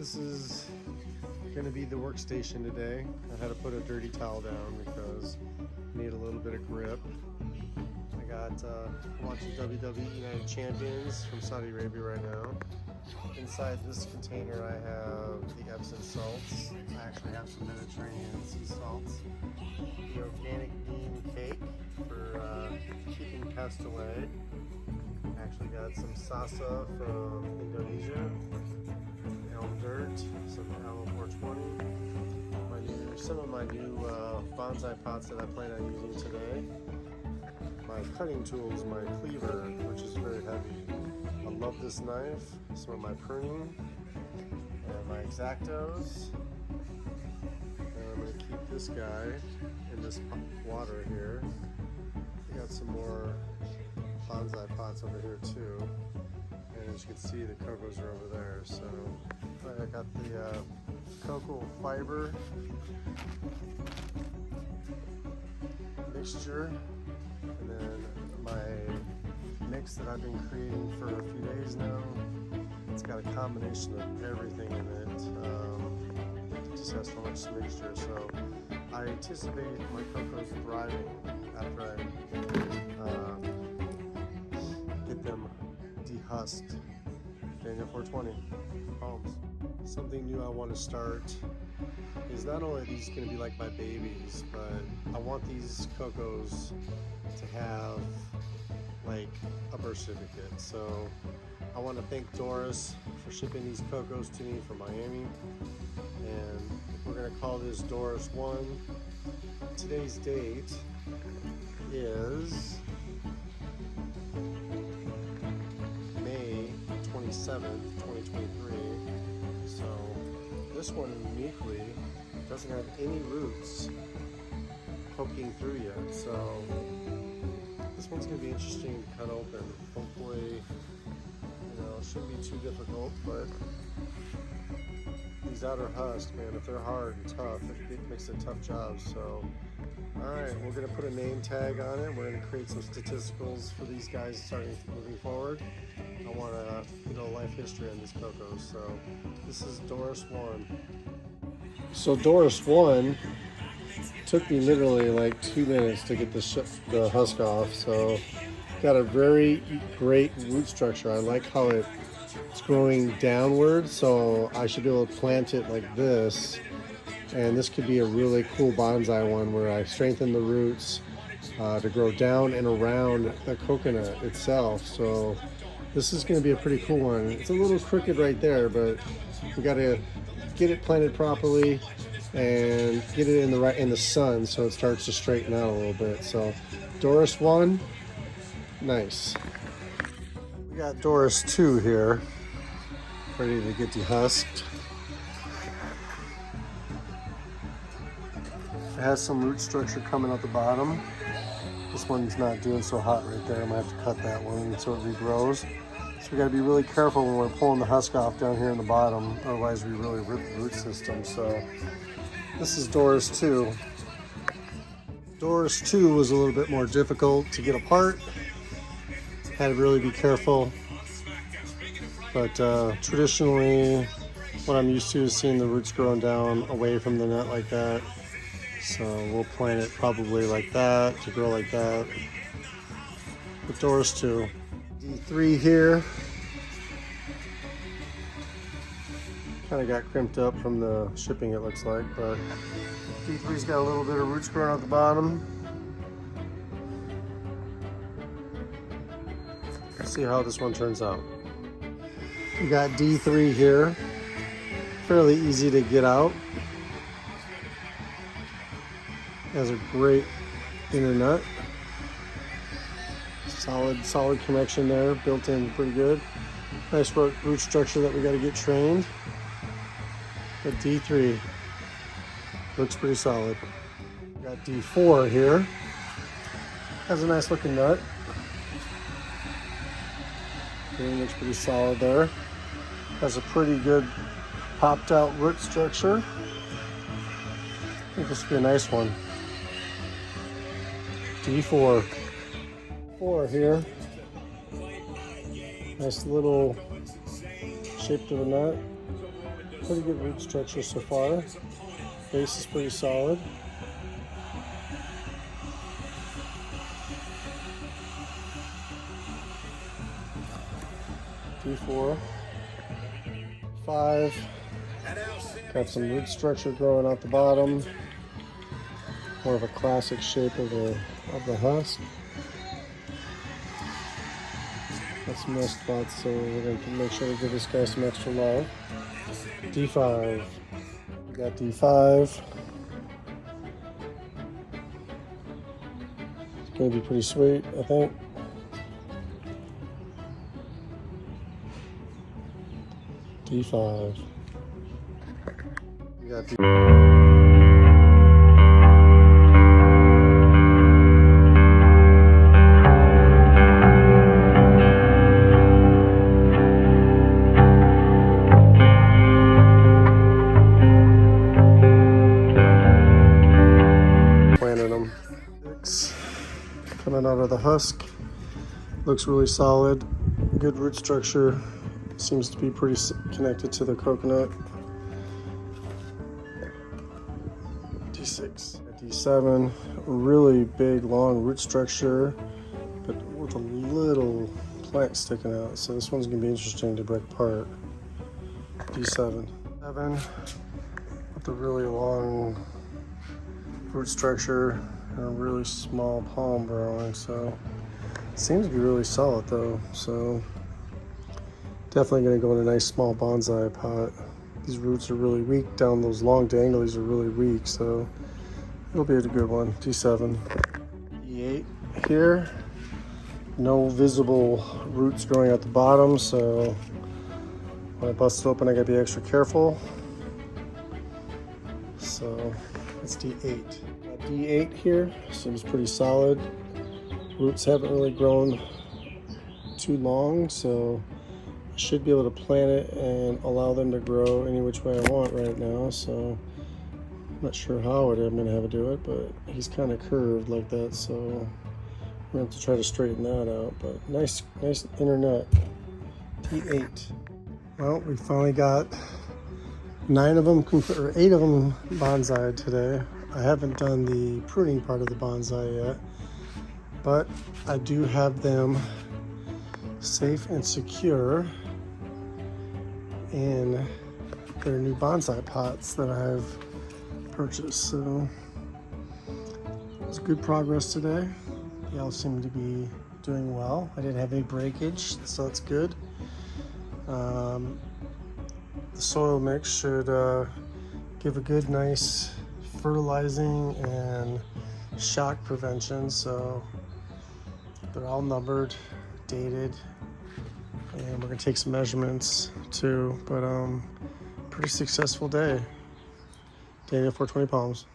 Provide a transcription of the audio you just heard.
This is going to be the workstation today. I had to put a dirty towel down because I need a little bit of grip. I got watching WWE United Champions from Saudi Arabia right now. Inside this container I have the Epsom salts. I actually have some Mediterranean sea salts. The organic bean cake for keeping pests away. I actually got some salsa from Indonesia. Elm dirt, some aloe 420. Some of my new bonsai pots that I plan on using today. My cutting tools, my cleaver, which is very heavy. I love this knife. Some of my pruning and my X-Actos. And I'm going to keep this guy in this water here. I got some more bonsai pots over here too. And as you can see, the cocos are over there. So I got the cocoa fiber mixture, and then my mix that I've been creating for a few days now. It's got a combination of everything in it. It just has so much mixture. So I anticipate my cocos thriving after I get them dehusked. Daniel 420 Palms. Something new I want to start is not only are these going to be like my babies, but I want these cocos to have like a birth certificate. So I want to thank Doris for shipping these cocos to me from Miami, and we're going to call this Doris 1. Today's date is May 27th, 2023. So this one uniquely doesn't have any roots poking through yet. So this one's going to be interesting to cut open. Hopefully, it shouldn't be too difficult, but these outer husks, man, if they're hard and tough, it makes it a tough job. So, alright, we're going to put a name tag on it. We're going to create some statisticals for these guys starting moving forward. I want to life history on these cocos. So this is Doris 1. So Doris 1 took me literally like 2 minutes to get the husk off. So got a very great root structure. I like how it's growing downward, so I should be able to plant it like this. And this could be a really cool bonsai one where I strengthen the roots to grow down and around the coconut itself. So this is going to be a pretty cool one. It's a little crooked right there, but we got to get it planted properly and get it in the sun so it starts to straighten out a little bit. So Doris 1, nice. We got Doris 2 here, ready to get dehusked. It has some root structure coming out the bottom. This one's not doing so hot right there. I'm gonna have to cut that one until it regrows. So we gotta be really careful when we're pulling the husk off down here in the bottom, otherwise we really rip the root system. So this is Doris 2. Doris 2 was a little bit more difficult to get apart. Had to really be careful. But traditionally, what I'm used to is seeing the roots growing down away from the nut like that. So we'll plant it probably like that, to grow like that. With Doris 2. D3 here. Kind of got crimped up from the shipping, it looks like, but D3's got a little bit of roots growing out the bottom. Let's see how this one turns out. We got D3 here. Fairly easy to get out. Has a great inner nut. Solid connection there, built in pretty good. Nice root structure that we got to get trained. But D3 looks pretty solid. We got D4 here. Has a nice looking nut. It looks pretty solid there. Has a pretty good popped out root structure. I think this would be a nice one. D4. 4 here. Nice little shape of a nut. Pretty good root structure so far. Base is pretty solid. D4, 5. Got some root structure growing out the bottom. More of a classic shape of the husk. Got some rust spots, so we're going to make sure to give this guy some extra love. D5. We got D5. It's going to be pretty sweet, I think. D5. We got D. Planted them. 6. Coming out of the husk. Looks really solid. Good root structure. Seems to be pretty connected to the coconut. D6. D7. Really big, long root structure, but with a little plant sticking out. So this one's going to be interesting to break apart. D7. 7. With a really long root structure and a really small palm growing. So it seems to be really solid though. So definitely going to go in a nice small bonsai pot. These roots are really weak down those long danglies are really weak, so it'll be a good one. D7. D8 here. No visible roots growing at the bottom, so when I bust it open I gotta be extra careful. So it's D8. D8 here seems pretty solid. Roots haven't really grown too long, so I should be able to plant it and allow them to grow any which way I want right now. So I'm not sure how I'm going to have to do it, but he's kind of curved like that, so I'm going to have to try to straighten that out. But nice internet. T8. Well, we finally got 9 of them, or 8 of them bonsai today. I haven't done the pruning part of the bonsai yet, but I do have them safe and secure in their new bonsai pots that I've purchased. So it was good progress today. They all seem to be doing well. I didn't have any breakage, so that's good. The soil mix should give a good, nice fertilizing and shock prevention. So they're all numbered, dated, and we're gonna take some measurements too. But pretty successful day. Daniel 420 Palms.